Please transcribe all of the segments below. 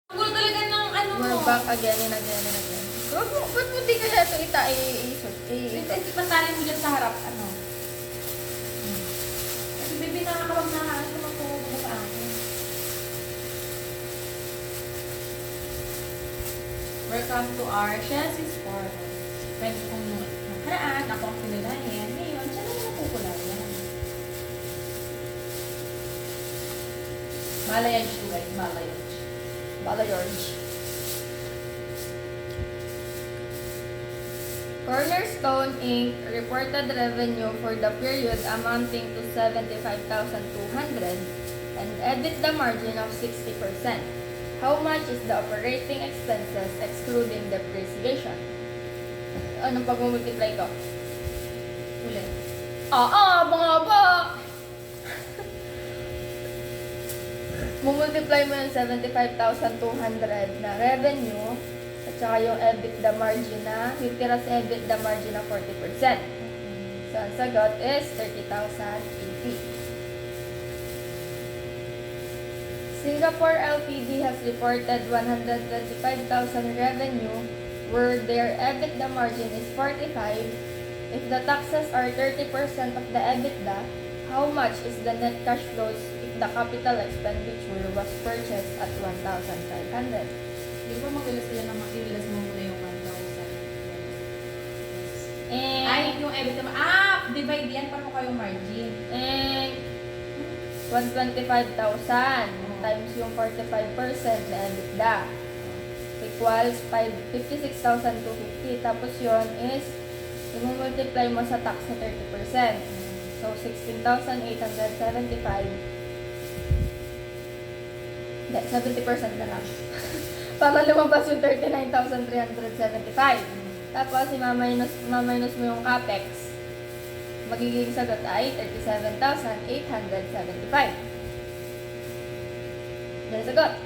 Ang gulo talaga ng ano mo. We're back again and again and again. Ba't mo di kaya ito Kasi pasalin mo dyan sa harap, ano. Kasi baby, nakakawag na ano sa magpupunta sa akin. Welcome to our Chelsea's Formal. Pwede kong nakaraan, ako ang pinulahin. Ngayon, siya na yung napupulayan. Balayage to guys, balayage. George. Cornerstone Inc. reported revenue for the period amounting to 75,200 and EBITDA margin of 60%. How much is the operating expenses excluding depreciation? Anong pag-multiply ko? Ulit. Bungaba! Mumultiply mo yung 75,200 na revenue at saka yung EBITDA margin na, yung tira sa EBITDA margin na 40%. So, ang sagot is 30,080. Singapore Ltd has reported 125,000 revenue where their EBITDA margin is 45. If the taxes are 30% of the EBITDA, how much is the net cash flows if the capital expenditure was purchased at 1,500? Di ba magalas sila na makilas mo muna yung 1,000? And, Ay, yung EBITDA mo. Divide yan para mo kayong margin. and 125,000 times yung 45% na EBITDA equals 56,250. Tapos yun is i-multiply mo sa tax na 30%. So, 16,875. Hindi, 70% na lang. Para lumabas yung 39,375. Tapos, i-minus mo yung capex. Magiging sagot ay 37,875. Yan sagot.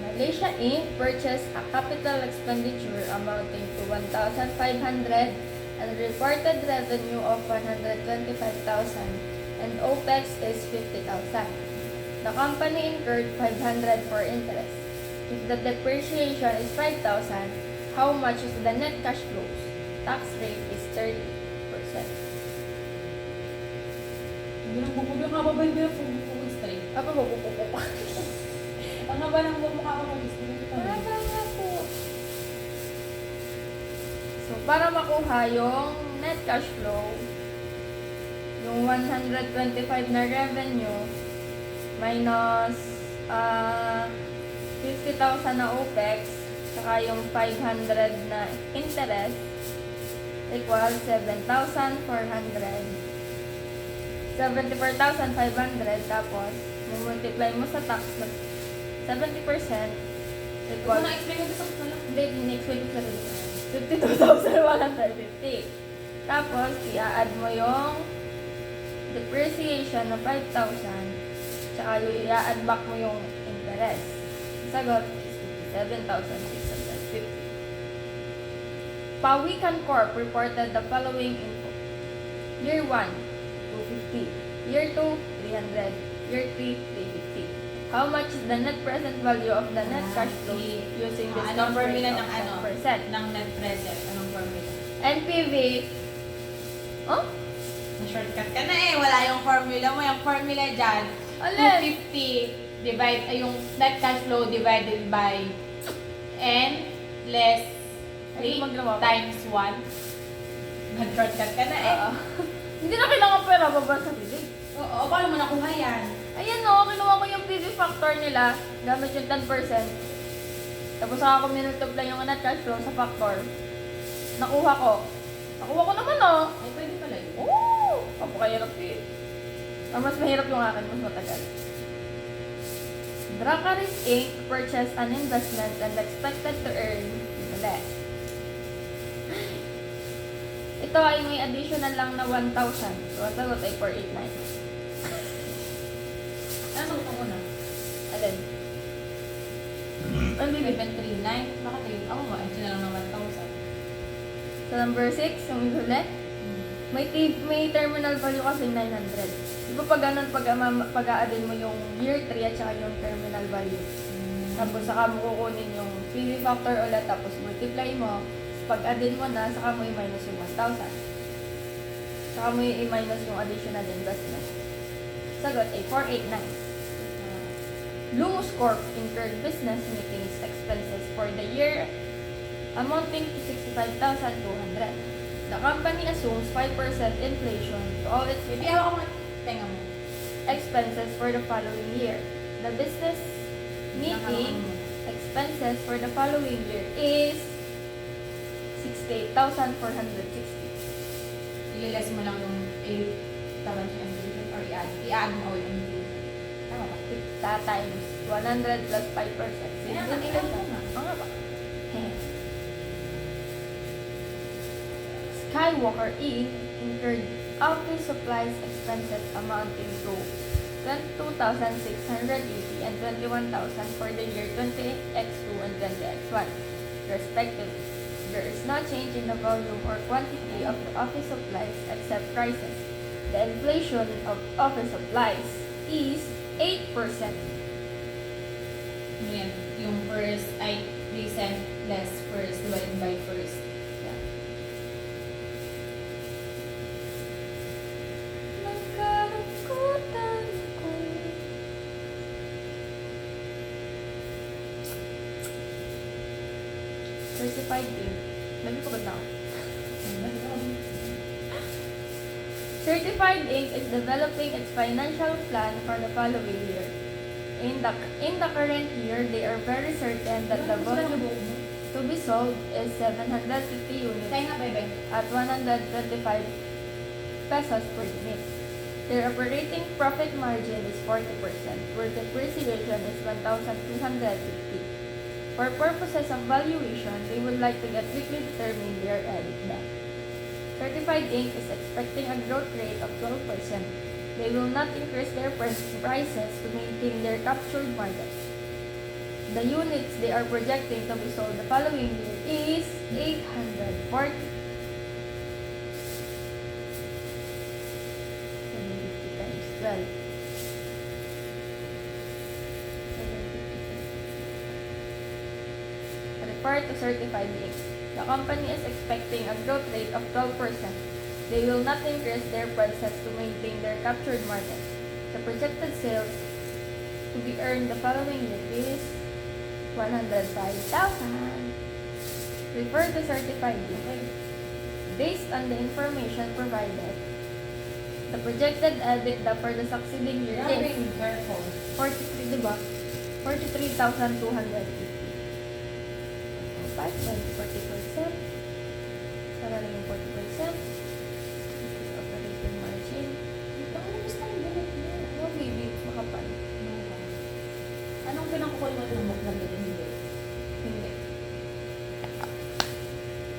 Malaysia Inc. purchased a capital expenditure amounting to 1,500 and reported revenue of 125,000 and OPEX is 50,000. The company incurred 500 for interest. If the depreciation is 5,000, how much is the net cash flows? Tax rate is 30%. Hindi lang bubog yung kababay mo yung bubog straight. Apa po? Ang haba ng mukha ko mag-straight. Nga po. So, para makuha yung net cash flow, yung 125 na revenue, minus 50,000 na OPEX, saka yung 500 na interest, equals 7,400. 74,500, tapos, multiply mo sa tax na 70%, Ito equals, na-explain ko sa kusa lang. hindi, next week sa 52,150. Tapos, i-add mo yung depreciation na 5,000, tsaka yung i-add back mo yung interest. Sagot is 57,650. Pawikan Corp reported the following info. Year 1, 250. Year 2, 300. Year 3, 350. How much is the net present value of the net cash flow using this Anong formula ng ano? 10%? Ng net present. Anong formula? NPV. Oh? Na-shortcut ka na eh. Wala yung formula mo. Yung formula dyan, Alin? 250 divide, yung net cash flow divided by n less Ay, 3 magawa ko. times 1. Nag-shortcut ka na eh. Hindi na kailangan pera babasa bibig. Oo, paano mo nakuha yan? Ayan o, kinuha ko yung PV factor nila gamit yung 10%. Tapos saka ko minultiply yung net cash flow sa factor. Nakuha ko. Nakuha ko naman o. Ay, pwede pala yun. Oo! Kapakahirap eh. Mas mahirap yung akin, mas matagal. Dracaris Inc. purchased an investment and expected to earn less. Ito ay may additional lang na 1,000. So, ang sagot ay 489. Ano sagot ako na? Alin? Ang bibig. 739. Bakit yun? Ako mo, ayun na lang ng 1,000. Sa number 6, yung huli, may terminal value kasi 900. Di ba pag ganun, pag-aadin mo yung year 3 at saka yung terminal value. Tapos saka mo kukunin yung PV factor ulit, tapos multiply mo. Pag add-in mo na, saka mo i-minus yung 1,000. Saka mo i-minus yung additional investment. Sagot ay 489. Lumos Corp incurred business meetings expenses for the year amounting to 65,200. The company assumes 5% inflation to all its Baby, hawak mo. Tenga mo. expenses for the following year. The business meeting expenses for the following year is 68,460. Ililes mo lang yung 8,000 inflation or i-add mo all inflation. Tama ba? Times 100 plus 5%. Kaya nga, Hindi i-add nila mo nga. Oo nga ba? Skywalker Inc. incurred office supplies expenses amounting to 22,680 and 21,000 for the year 20x2 and 20x1, respectively. There is no change in the volume or quantity of the office supplies except prices. The inflation of office supplies is 8%. Yan. Yung first, ay, recent less first divided by first. Yeah. Nagkalungkutan ko. Certified Inc. Lagi ko ba na ako? Certified Inc. is developing its financial plan for the following year. In the current year, they are very certain that the volume to be sold is 750 units Tenga, bebe. at 125 pesos per unit. Their operating profit margin is 40%, where depreciation is 1,250. For purposes of valuation, they would like to get quickly determine their EBITDA. Certified Inc. is expecting a growth rate of 12%. They will not increase their prices to maintain their captured market. The units they are projecting to be sold the following year is 840. 750 times 12. 750. Report to Certified Inc. The company is expecting a growth rate of 12%. They will not increase their prices to maintain their captured market. The projected sales to be earned the following year is 105,000. Refer to Certified Inc. Based on the information provided, the projected EBITDA for the succeeding year You're is being careful. 43, diba? 43,250. 5 times 40%. Para lang yung 40%. This is operating margin. Ito, ano gusto mong ganit mo? Oh, baby, makapal. Anong pinakukul mo ng book na hindi? Hindi.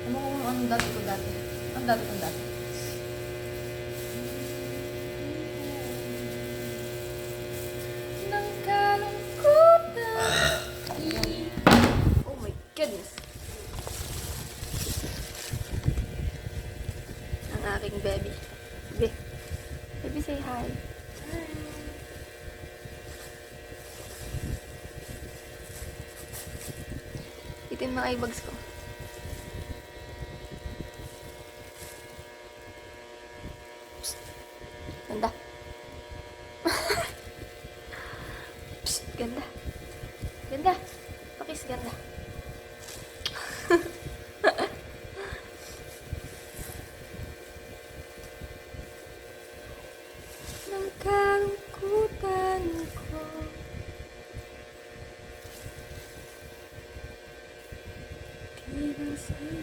Ano kung anong dati ko dati? Ang dati ko dati. Nang kalungkutan. Oh my goodness. Ang aking baby. Baby. Baby, say hi. Ito yung mga eyebags ko. Psst. Ganda. Psst. Ganda. Ganda. Pakis, ganda. Nang kalungkutan ko. Tingin sa'yo.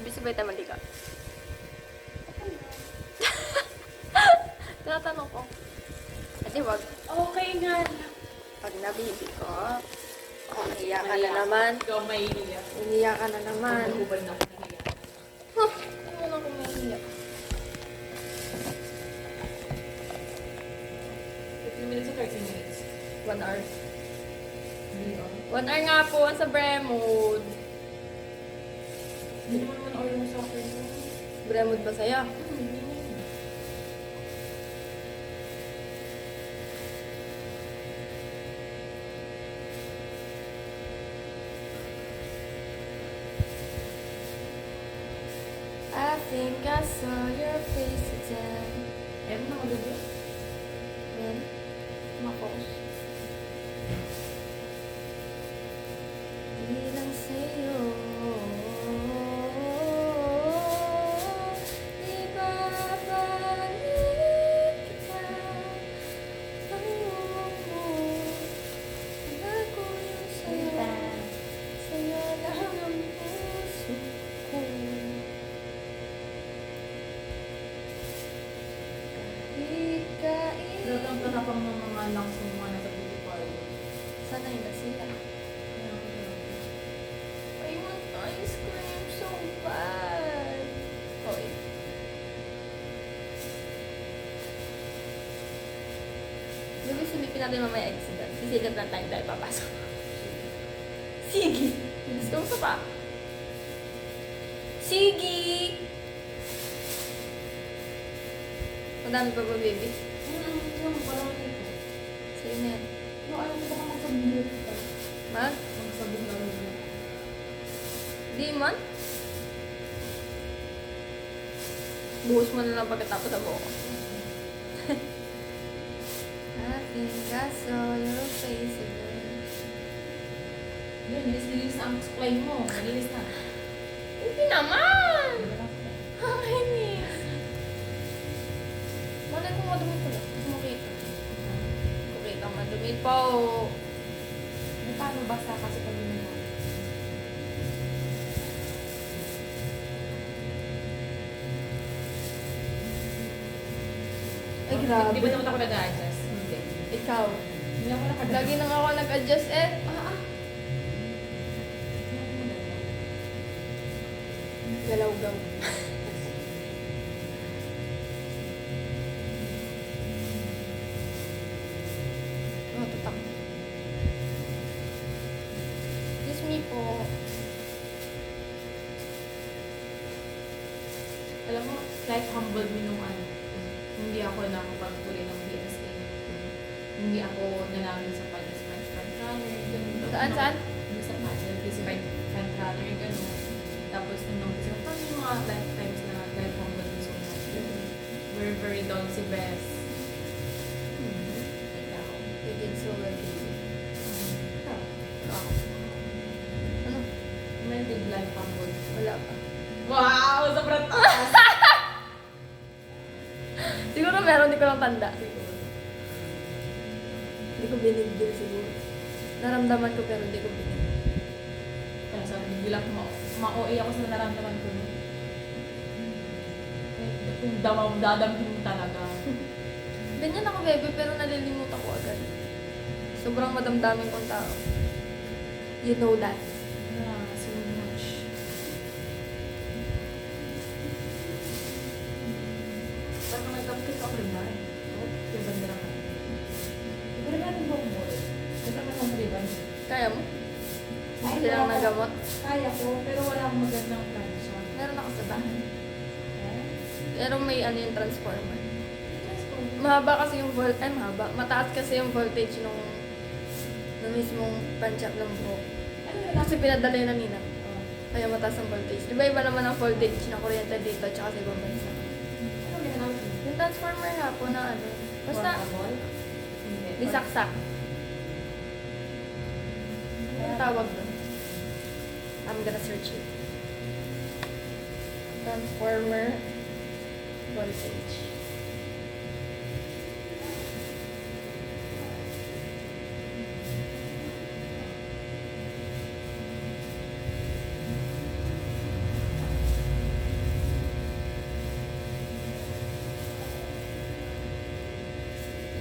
Ibig sabihin tayo mali ka. Tinatanong ko. Ate, wag. Okay nga. Pag nabibi ko, umiiyak ka na naman. Ikaw may iiyak. Umiiyak ka na naman. Ubad na ako nahiya. Huh, ano na kung umiiyak? 15 minutes or 30 minutes? 1 hour. Hindi ba? 1 hour nga po sa Bremwood. Hindi mo naman order mo sa akin. Bremwood ba sa'yo? Hindi mo think I saw your face again. Ayaw mo na magabi? Then, mapos. Di lang sa'yo. Ibabalik kita. Pangungong mo. Mahal ko yung sa'yo. Sa'yo lang ang puso ko. Kahit Latang tatapang ng mga anak sa mga nasa beauty parlor. sanay na sila. I want ice cream so bad. Okay. Sige, silipin natin mamaya exit. Sisilip lang tayo dahil papasok. Sige! Gusto mo pa? Sige! Madami pa ba, baby? Parang dito. Sige na yan. No, ayaw ko baka magsabihin. Mag? Magsabihin na rin. Demon? Buhos mo na lang pagkatapos sa buko. I think I saw your face again. Yun, nilis na ang supply mo. Malinis na. Hindi naman! Nakakainis. Malay ko madumi ko lang. Gusto mo kita. Kukita madumi pa o. Paano basta kasi pag yun mo? Ay, grabe. Di ba naman ako nag-a-adjust? Hindi. Ikaw. Hindi ako nag-adjust. Lagi nang ako nag-adjust eh. Galaw-gaw. Oh, tutak. Excuse me po. Alam mo, kahit humble me nung ano, hindi ako nakapagpuli ng BSA. Hindi ako nanalo sa Pag-Spanish Runner, gano'n. Saan? Hindi sa pageant, kasi Fan Runner, gano'n. Tapos nung nampis ko, parang yung mga lifetimes na kahit humble me so much. We're very down si Bess. Ikaw. You did so well, baby. Ikaw. Ako. Ano? When did life humble? Wala pa. Wow! Sobrang taas! Siguro meron, di ko lang tanda. Hindi ko binigil siguro. Naramdaman ko pero hindi ko binigil. Kaya sabi, bilang ma-OA ako sa nararamdaman ko. Kung dadamhin mo talaga. Ganyan ako, bebe, pero nalilimutan ko agad. Sobrang madamdamin kong tao. You know that. Yeah, so much. Parang nagkapit ako rin ba? Yung bandera ka. Pero natin ba mo? Nagkaman akong riban. Kaya mo? Ay, Hindi lang ako. nagamot. Kaya ko, pero wala akong magandang plansya. Meron ako sa bahay. Eh? Pero may ano yung transformer. Let's go. Mahaba kasi yung mahaba. Mataas kasi yung voltage nung mismong punch-up ng buhok. Ano yung Kasi pinadala yun na Nina. Oh. Kaya mataas ang voltage. Di ba iba naman ang voltage na kuryente dito tsaka sa ibang bansa? Ano yung ginagawa mo? Yung transformer nga po na ano. Basta, Portable? Hindi. disaksak. Ano tawag doon? I'm gonna search it. Transformer voltage.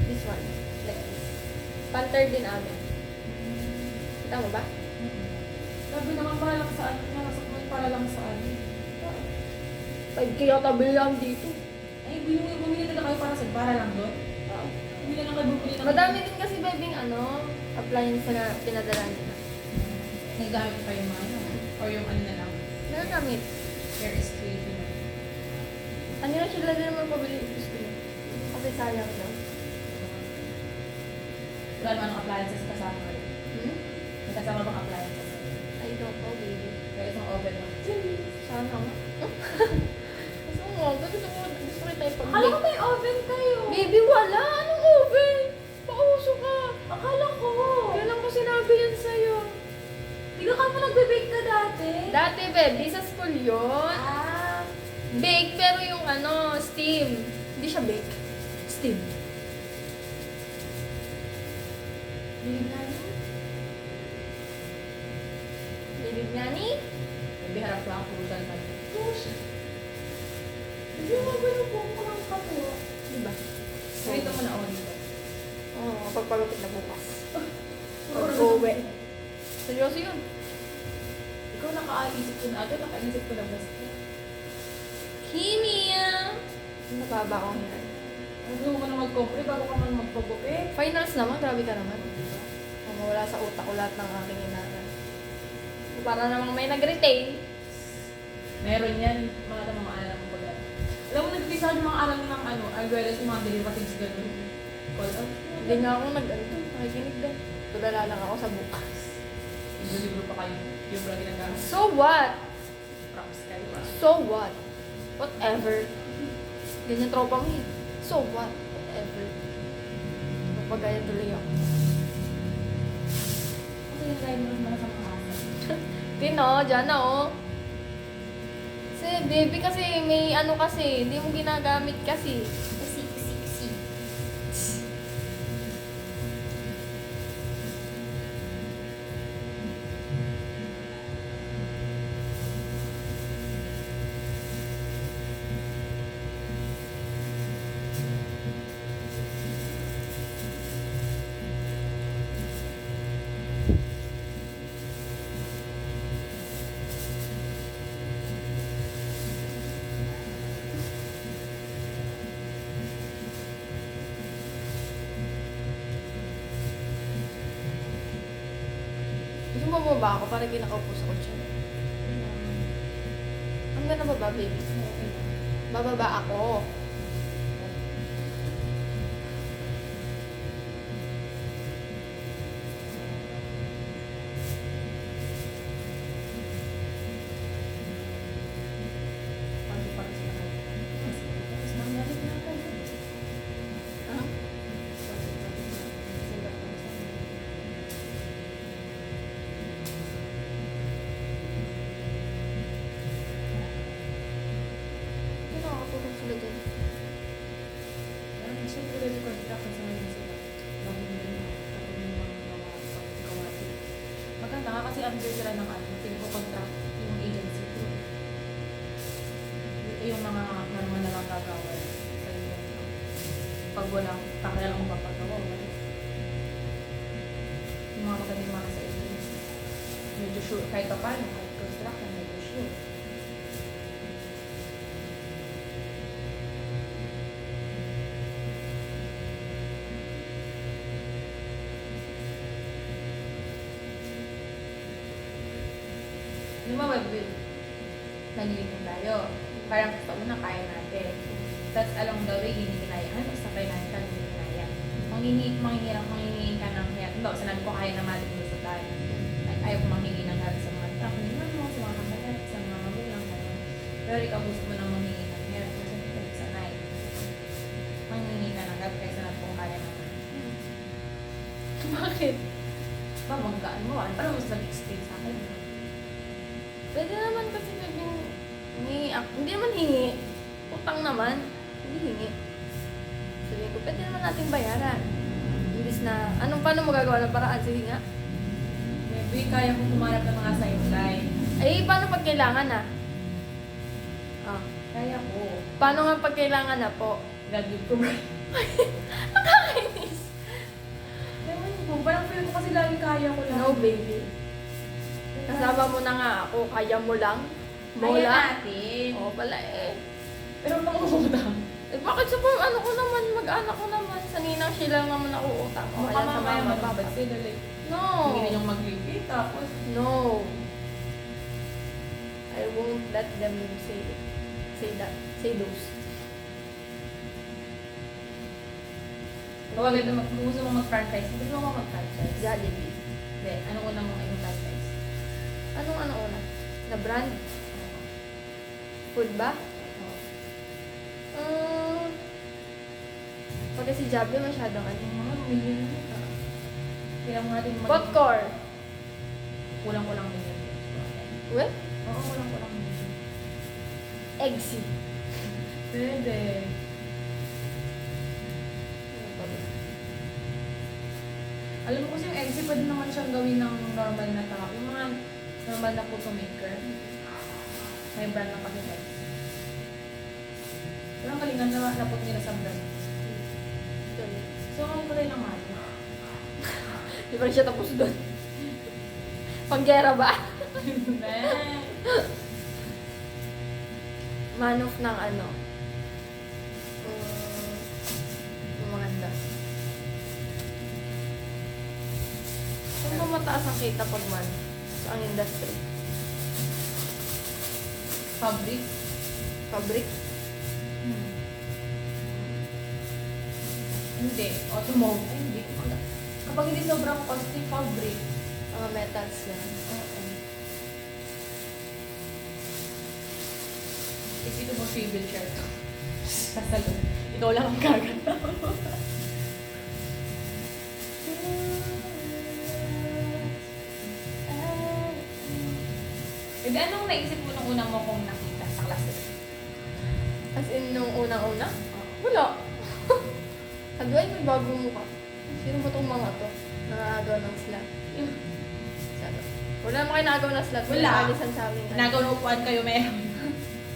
This one. Like this. Panther din amin. Kita mo ba? Sabi naman para lang saan? Para lang saan? 5K yata bilang dito. Ay, bumili na kayo para saan? Para lang doon? Bumili na kayo bumili na. Madami din kasi bebing appliance na pinadala nila. Naggamit pa yung mga yun. Or yung ano na lang. Nagagamit. Hair straight na. Ano na sila din naman pabili gusto nila. Kasi sayang daw. Wala naman ang appliances kasama rin. May kasama bang appliances? I don't know, baby. Kaya isang oven lang. Sana nga. Akala ko may oven kayo. Baby, wala. Anong oven? Pauso ka. Akala ko. Kailan ko sinabi yan sa'yo? Di ka pa nagbe-bake ka dati? Dati, baby, sa school yun. Ah. Bake, pero yung ano, steam. Hindi siya bake. Steam. Bilyani? Bibignani? Baby, harap lang ako dyan. Push. Hindi mo ba yung buong parang kapo? Diba? Dito mo na ako dito. Oo, pagpagupit na bukas. Pag-uwi. Seryoso yun. Ikaw nakaisip ko na ate, nakaisip ko na basta. Kimia! Nababa ko yan. Gusto mo na mag-compre bago ka man magpagupit. Finals naman, grabe ka naman. Wala sa utak ko lahat ng aking inaral. Para namang may nag-retain. Meron yan, mga alam mo pag alam mo, nag-design yung mga alam ng ano, as well as yung mga derivatives gano'n. Call out. Hindi nga ako nakikinig doon. Tulala lang ako sa bukas. Libro-libro pa kayo. Yung lagi nag-aaral. So what? Props kayo ba? So what? Whatever. Ganyan tropa mo eh. So what? Whatever. Napagaya tuloy ako. Kasi yung driver mo naman sa mga Tino, dyan na oh. Kasi baby kasi may ano kasi, hindi mo ginagamit kasi. Kasi. Gusto mo bumaba ako para kinakaupo sa kotse? Ang ganda ba ba, baby? Bababa ako. Ah? Hindi nakakatulong sila dyan. Siyempre, pwede ko dito kasi may sila. Bago nila yung mga pagkawati. Maganda nga kasi under sila ng ano, pinag-contract yung agency ko. Yung mga naman na lang gagawa sa inyo. Pag walang takaya lang magpapagawa, wala. Yung mga magaling mga sa agency. Medyo sure, kahit pa paano, kahit construction, medyo sure. Yung mga web nalilipin tayo. Parang gusto mo na kaya natin. Tapos along the way, hindi kinaya. Ano sa financial, hindi kinaya. Manghihingi ka ng help. Hindi, sinabi ko kaya na malilusutan. Ayaw ko manghingi ng help sa mga kapatid mo, sa mga kapatid, sa mga magulang. Pero ikaw gusto mo na manghingi ng help. Kasi hindi ka sanay. Manghingi ka ng help kaysa na kung kaya naman. Bakit? Ba, magkaan mo. Parang mas nag-explain sa akin. Pwede naman kasi pwedeng hingi ako. Hindi naman hingi. Utang naman. Hindi hingi. Sabihin ko, pwede naman nating bayaran. Imbis na, paano mo gagawa ng paraan? Sige nga. Maybe kaya ko kumarap ng mga sideline. Ay, paano pag kailangan na? Ah, Kaya ko. paano nga pag kailangan na po? God will provide. Nakakainis. Ewan ko, parang feel ko kasi lagi kaya ko lang. No, baby. Kasama mo na nga ako. Kaya mo lang? Kaya natin. Oo pala eh. Pero nang utang. Eh, bakit sa ano ko naman, mag-anak ko naman, sa ninang siya lang naman ako utang. O, Mukha kaya sa mamaya mama, mababad papa. sila like. No. Hindi na yung maglipit tapos. No. I won't let them say that. Say those. Kung agad na gusto mo mag-franchise, gusto mo mag-franchise. Jollibee. Hindi, anong una mong yung franchise? Anong una? Na brand? Food ba? Oo. Pagka si Javi masyadong ano. Yung mga million. Kailangan natin Potcore. Kulang-kulang million. What? Oo, kulang-kulang million. Eggsy. Pwede. Alam mo kasi yung eggsy, pwede naman siyang gawin ng normal na tao. Yung mga normal na puto maker. May brand ng kasi eggsy. Pero ang galingan na napot nila sa brand. So, ang kulay lang natin. Di ba rin siya tapos doon? Panggera ba? Manok ng ano? Maganda. Saan ba mataas ang kita pag man? Sa ang industry? Fabric. Fabric? Hindi. Automobile. Ay, hindi. Kapag hindi sobrang costly, fabric. Mga metals yan. Oo. Ito mo swivel chair to. Sa salon. Ikaw lang ang gagalaw. Hindi, anong naisip mo nung unang mo kong nakita sa klase? As in, nung unang-una? Wala. Sabi ay, may bagong mukha. Sino ba itong mga to? Nakagawa ng slot. Sabi, wala naman kayo nakagawa ng slot. Wala. Alisan sa amin. Nagaw na upuan kayo, meron.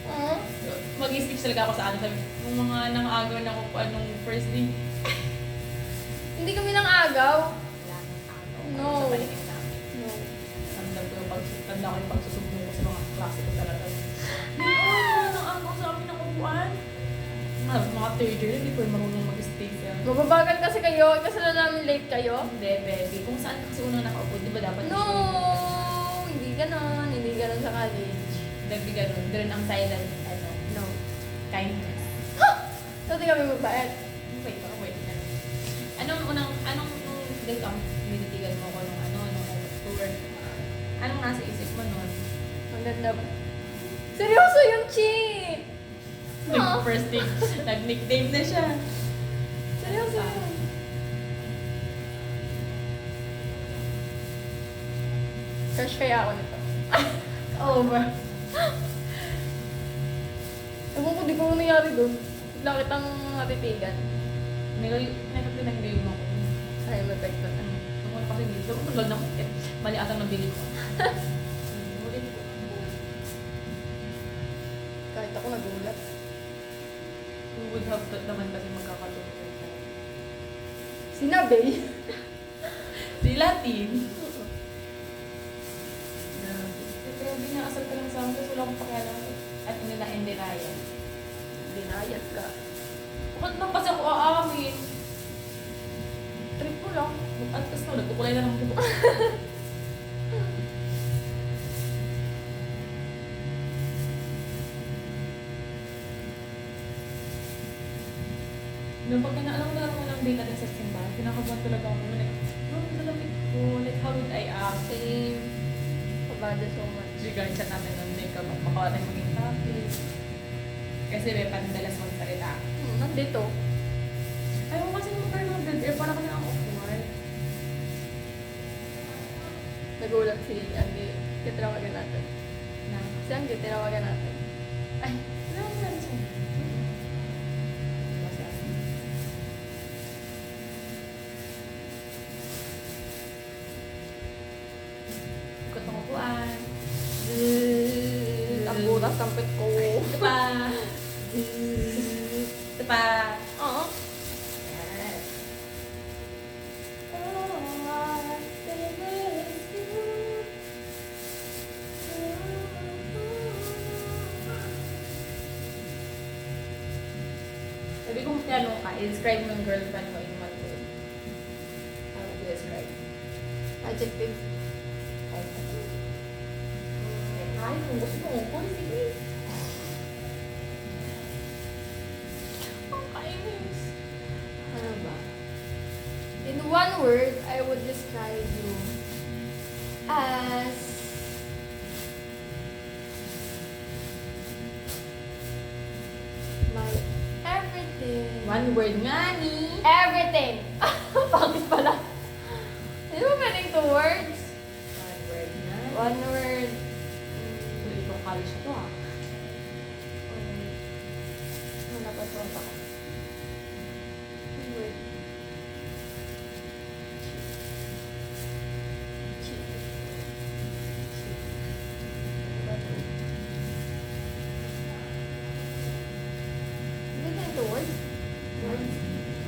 Oo. Mag-speech talaga ako sa ano. Sabi, yung mga nangagaw na upuan nung first day. Hindi kami nang agaw. Wala nang agaw. No. Sa paligid namin. No. Tanda ko yung pagsusumbong ko sa mga klase ko talaga. Wala nang agaw sa amin ng upuan. Mga third year, hindi ko yung marunong mag-stay sa... Mababagal kasi kayo. Kasi na namin late kayo. Hindi, baby. Kung saan ka kasi unang nakaupo, di ba dapat? No! Hindi ganon. Hindi ganon sa college. Baby, ganun. Ganun ang silent, No. kindness. So, di kami mabait. Wait, wait. Anong day ka, binitigan mo ko nung tour? Anong nasa isip mo nun? Ang ganda ba? Seryoso yung chi! First day, nag-nickname na siya. Seryoso yun. Crush kaya ako nito. Over. Ewan ko, di ko nangyari doon. Bigla kitang natitigan. Nag-pinag-game mo ko. Ay, may effect na. Ako na kasi dito. Ulag na ko. Mali atang nabili ko. Ulit ko. Kahit ako nagulat. We would have thought naman kasi magkakatulog. Sinabi. Si Latin. Kaya binakasal ka lang sa akin kasi wala akong pakialam. At nila Ryan. Dinayat ka. Bakit na kasi ako aamin? Trip mo lang. At tapos no, nagkukulay na ng buko. Nung pagka naalam mo ng day natin sa simbahan, pinakabuhan talaga ako. Like, malamig ko. Like, how would I act? Same. Kabado so much. Bigyan siya namin ng makeup at baka natin maging topic. Kasi may pandalas magsalita. Nandito. Ayaw kasi magkaroon ng dead air para kasi ang awkward. Nagulat si Andy. Tinawagan natin. Na, Si Andy, tinawagan natin. ay, wala siya. Ikot ang upuan. Ang butas ng pit ko. Ito pa. Ito pa. Oo. Yes. Sabi kong piano ka, i-describe mo yung girlfriend mo in one word. How would you describe? Adjective. Ay, kung gusto mo, kung sige. Ang kainis. Ano ba? In one word, I would describe you as my everything. One word nga ni. Everything. Pangit pala. Di ba pwedeng 2 words? One word nga ni. 1 word. Tuloy itong college na to ah. Wala pa ito ako. 2 word. Hindi na 2 words?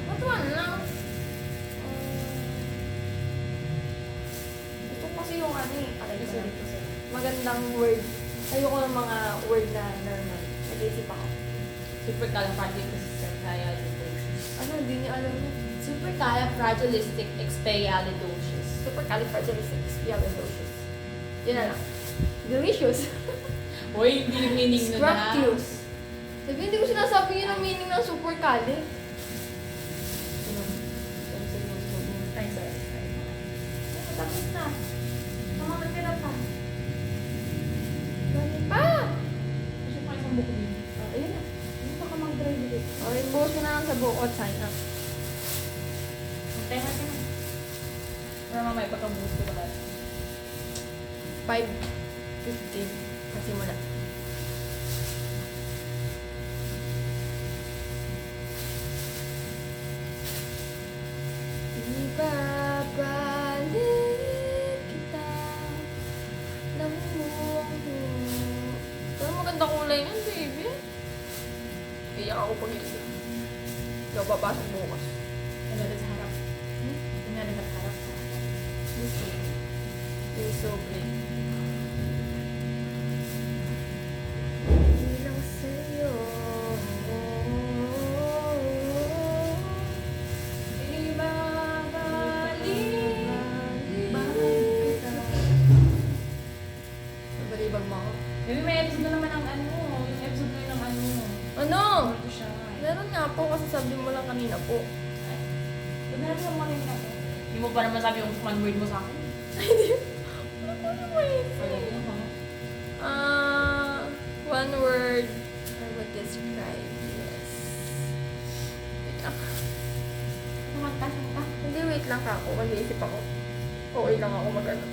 Ba't 1 lang? Gusto ko kasi yung ano eh. Aray ko lang. Magandang word. Ayoko ng mga word na normal. Nag-isip ako. Supercalifragilisticexpialidocious. Ano, hindi niya alam yun. Supercalifragilisticexpialidocious. Supercalifragilisticexpialidocious. Yun na lang. Delicious. Hoy, hindi yung meaning nun na. Scrumptious. Sabi, hindi ko sinasabi yun ang meaning ng supercali. Ay, sorry. Tapos na. Nakakatira pa. Gani pa! Gusto ko isang buko din. Ayun na. Hindi baka mag-dry ulit. Okay, buhos ko na lang sa buko at sign up. Magtayo ka na. Para mamaya pagkabuhos ko lahat. 5:15. Kasimula. Ibabalik kita ng buong-buo. Pero maganda kulay niyan, baby. Iyak ako pag-isip. Ikaw papasok bukas. Ano rin sa harap? Ano rin sa harap? You're so great. Bilang sa'yo. Ibabalik kita. Nabalibag mo ako. Maybe may episode na naman ang ano. Yung episode na yun ng ano. Ano? Ito siya. Meron nga po kasi sabi mo lang kanina po. Doon na sa mga rin ako. Hindi mo pa naman sabi yung one word mo sa akin. Ano ko naman yun? Alam mo, ha? One word I would describe. Yes. Wait lang. Sumagka. Hindi, wait lang ka ako. Mag-iisip ako. Okay lang ako mag-ano.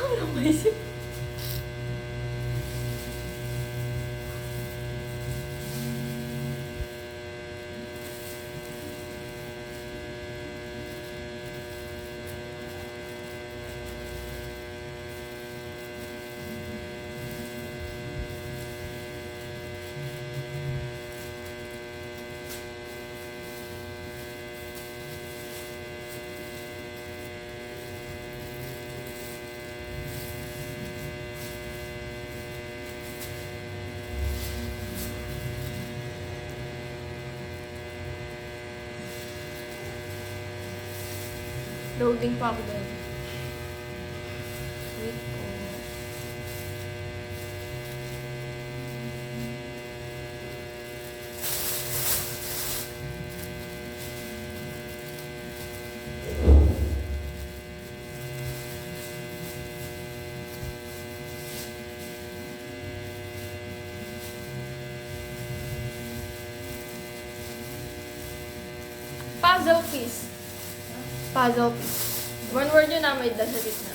Walang maisip. Loading pa ako doon. Wait po. Puzzle piece. Puzzle piece. One word yun na may dal sa gitna.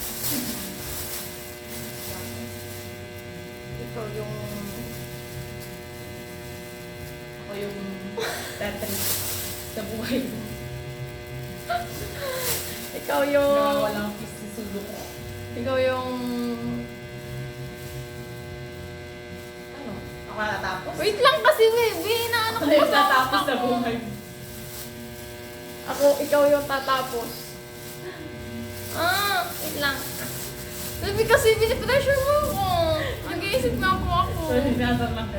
Ikaw yung... Ako yung Tetris sa buhay mo. Ikaw yung... Nawawalang piece sa sulo ko. Ikaw yung... Ano? Ako natapos? Wait lang kasi, baby. Inaano ko Ako yung pa natapos sa buhay mo. Ikaw yung tatapos. Wait lang. Baby, kasi pinipressure mo ako. Nag-iisip nga po ako. Sorry, nasa lang ka.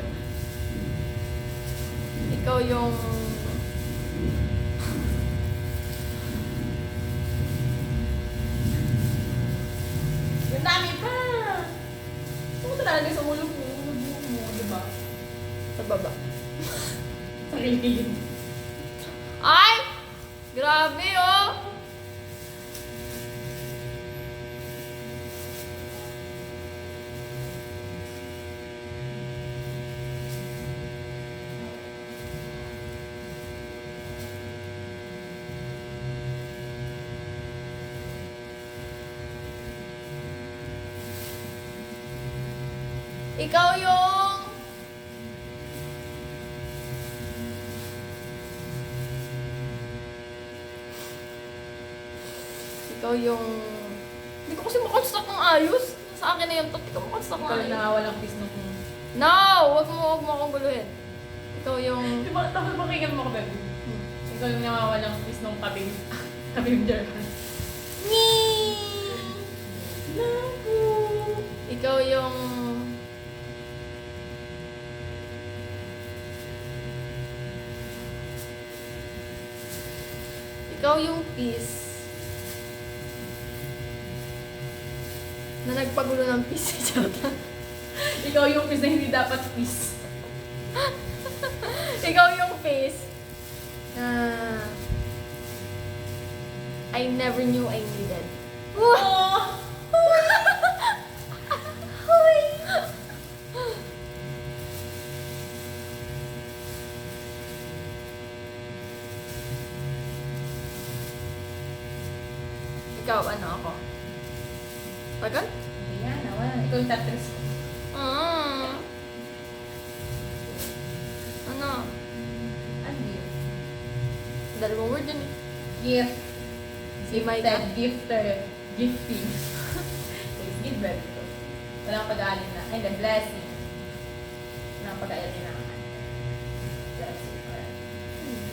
Ikaw yung... Yung dami pa! Pumunta talaga sa ulo mo, buhok mo, di ba? Sa baba. Sa kilikilin. Ay! Grabe, oh! Ikaw yung... Ikaw yung... Hindi ko kasi makonstruct ng ayos. Sa akin na yun, hindi ko makonstruct ng Ikaw yung ayos. nangawalang peace nung... No! Wag mo akong guluhin. Ikaw yung... Di ba, tapos pakinggan mo ko, baby. Ikaw yung nangawalang peace nung kabing... kabing German. Naku! Ikaw yung... Ikaw yung peace na nagpagulo ng peace si Jota. Ikaw yung peace na hindi dapat peace. Ikaw yung peace na I never knew I needed. Oh! Ikaw, ano ako? Tagal? Ayan, wala. Ikaw yung top 3 ko. Ah. Ano? Ano yun? Dalawang word yun eh. Gift. Si Micah. Gifter. Gifting. Please give birth to. Walang pag-aalin na. Ay, the blessing. Walang pag-aalin na. Blessing. Alright.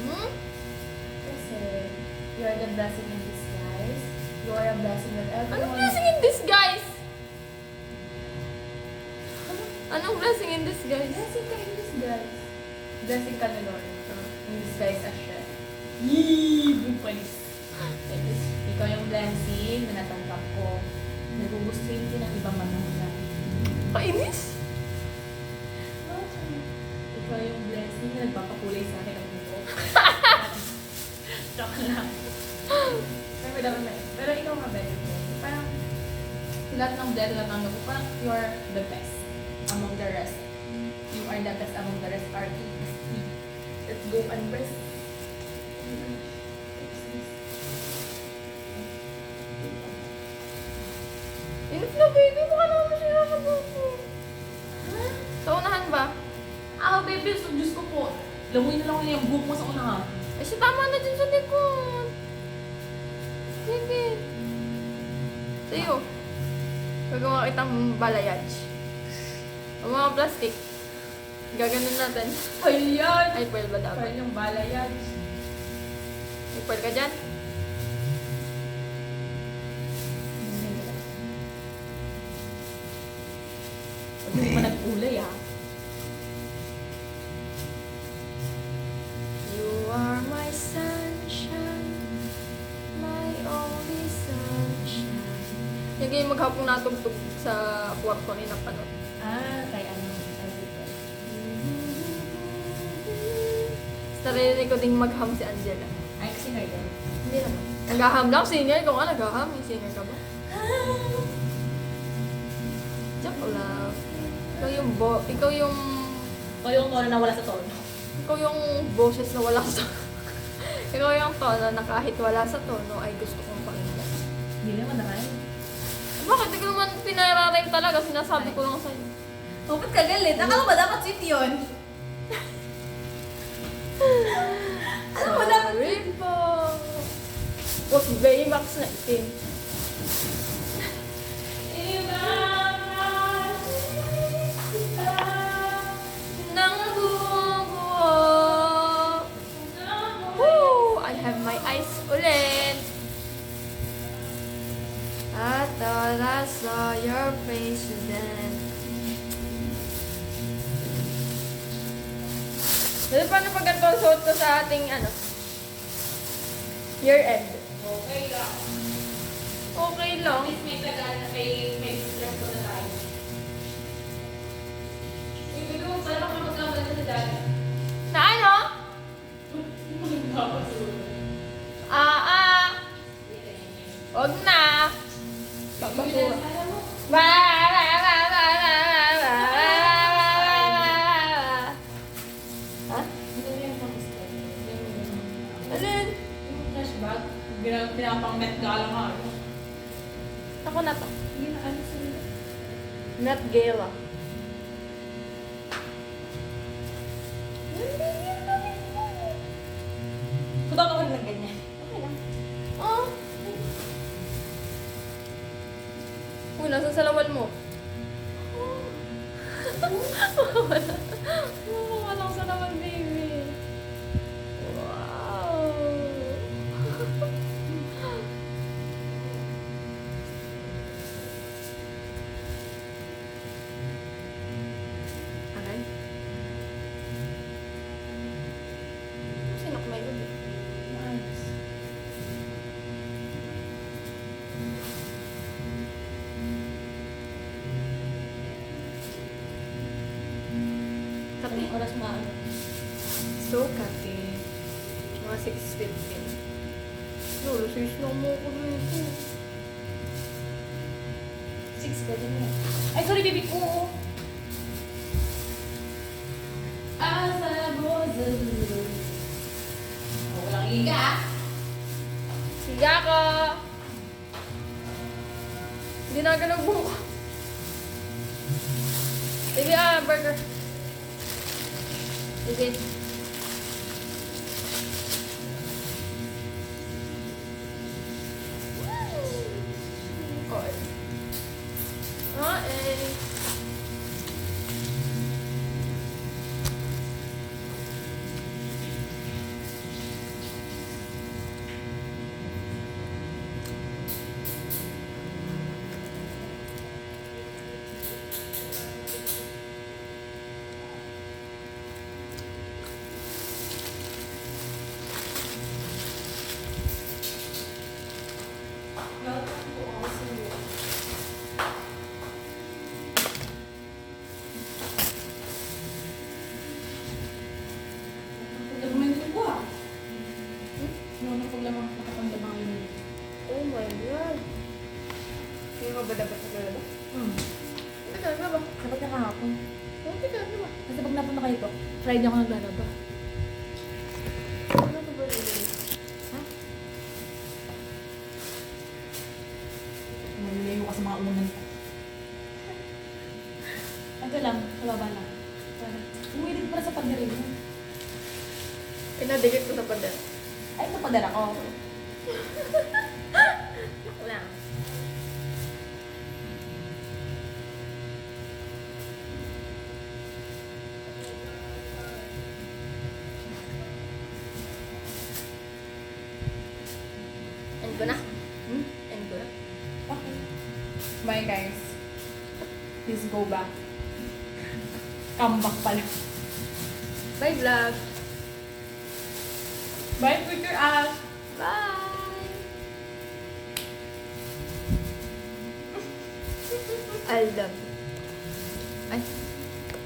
Hmm? Kasi, you are the blessing in disguise. You are a blessing that everyone... Anong blessing in disguise? Anong blessing in disguise? Blessing ka in disguise. Blessing ka ni Lord. In disguise as siya. Yee! Bumpalis. Ikaw yung blessing na natanggap ko. Nagugustuhin din ng ibang manulang. Kainis? Ikaw yung blessing na nagpapakulay sa akin ng buhok. Joke lang. Pero dapat may. Pero ikaw nga better blessing. Parang lahat ng blessing na natanggap ko, parang you're the best among the rest. You are the best among the rest. R-E-S-T. Let's go and rest. Inip na baby, baka naman siya nakabuko. Ha? Sa unahan ba? Ah, baby, so Diyos ko po. Lamuin na lang ko yung buhok mo sa unahan. Eh, siya tama na dyan sa likod. Sige. Sa'yo. Gagawa kitang balayage. Ang mga plastic. Gaganon natin. Ayan! Ay, pearl ba dapat? Parang yung balayag. May pearl ka dyan? Huwag mo pa nag-ulay, ha? You are my sunshine, my only sunshine. Yung ganyan maghapong natugtog sa kwarto ni Napanot. Ah, kay ano? Sarili ko ding magham si Angela. Ay, kasi nga yun. Hindi naman. Naghaham lang, singer. Ikaw nga naghaham. May singer ka ba? Joke lang. Ikaw yung O yung tono na wala sa tono. ikaw yung boses na wala sa ikaw yung tono na kahit wala sa tono ay gusto kong pakinggan. Hindi naman naman. Bakit? Hindi ko naman pinararime talaga. Sinasabi ko lang sa'yo. Oh, ba't ka galit? Akala ba dapat sweet yun? Ano mo dapat? Sorry po. Was Baymax na itim. Nang buo. Woo! I have my eyes ulit. I thought I saw your face then. Dahil paano pag ganito ang suot ko sa ating year end? Okay lang. Okay lang. May tagal na may stress ko na tayo. Ibig ko, parang ako magkamali sa dati. Na ano? Wag na! Papasura. Ha? Alin? Yung trash bag, pinapang Met Gala nga. Ako na to. Hindi na ano sila. Not Gala. Punta ka rin ng ganyan. Okay lang. Oh. Uy, nasa salawan mo? Wala sa salawan, baby. Wow. Aray. Sinok may gabi. Nice. Kape. Anong oras na ano? So, kape. Mga 6:15. Lolo, sis na mo ko dito. 6 ka din yan. Ay, sorry, baby ko. Asa bozes. Oh, walang higa. Siga ka! Hindi na ka nagbuka. Sige, burger. Sige. Okay. Okay. Nagumento ko ah. Noon na paglamang nakapandamang yun. Oh my God. Hindi ka ba dapat nagalala? Tagal na ba? Dapat na kahapon. Oh, tagal na ba? Kasi pag napunta kayo to, Friday ako naglalaba. Ano ba ba rin? Ha? Malalayo ka sa mga unan ko. Ito lang, sa baba lang. Umilit para sa pagdarin mo. Pinadikit ko sa pader. Ay, ito padara ko. Wala. End ko na? End ko na? Okay. Bye guys. Please go back. Come back pala. Bye, vlog! Bye, Twitter ass. Bye! I love you. Ay,